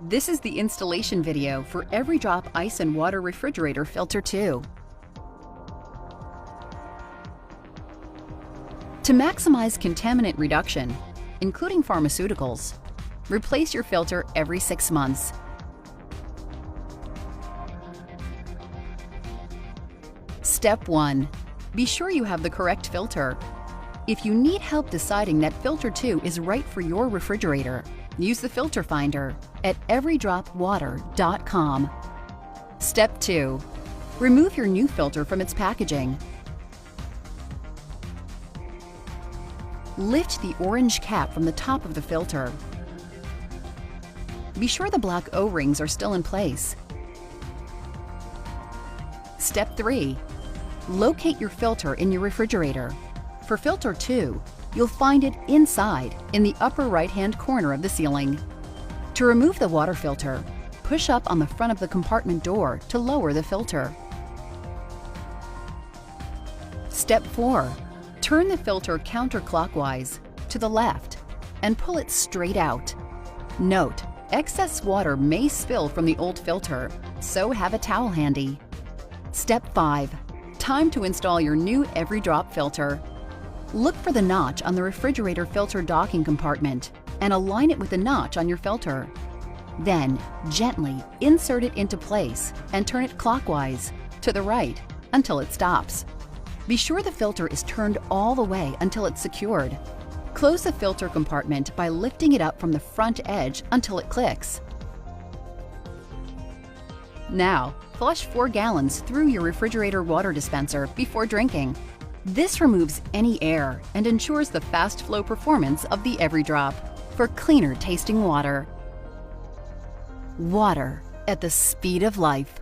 This is the installation video for EveryDrop Ice and Water Refrigerator Filter 2. To maximize contaminant reduction, including pharmaceuticals, replace your filter every 6 months. Step 1. Be sure you have the correct filter. If you need help deciding that filter 2 is right for your refrigerator, use the filter finder at everydropwater.com. Step 2. Remove your new filter from its packaging. Lift the orange cap from the top of the filter. Be sure the black O-rings are still in place. Step 3. Locate your filter in your refrigerator. For filter 2, you'll find it inside in the upper right-hand corner of the ceiling. To remove the water filter, push up on the front of the compartment door to lower the filter. Step 4. Turn the filter counterclockwise to the left and pull it straight out. Note, excess water may spill from the old filter, so have a towel handy. Step 5. Time to install your new EveryDrop filter. Look for the notch on the refrigerator filter docking compartment and align it with the notch on your filter. Then, gently insert it into place and turn it clockwise to the right until it stops. Be sure the filter is turned all the way until it's secured. Close the filter compartment by lifting it up from the front edge until it clicks. Now, flush 4 gallons through your refrigerator water dispenser before drinking. This removes any air and ensures the fast flow performance of the EveryDrop for cleaner tasting water. Water at the speed of life.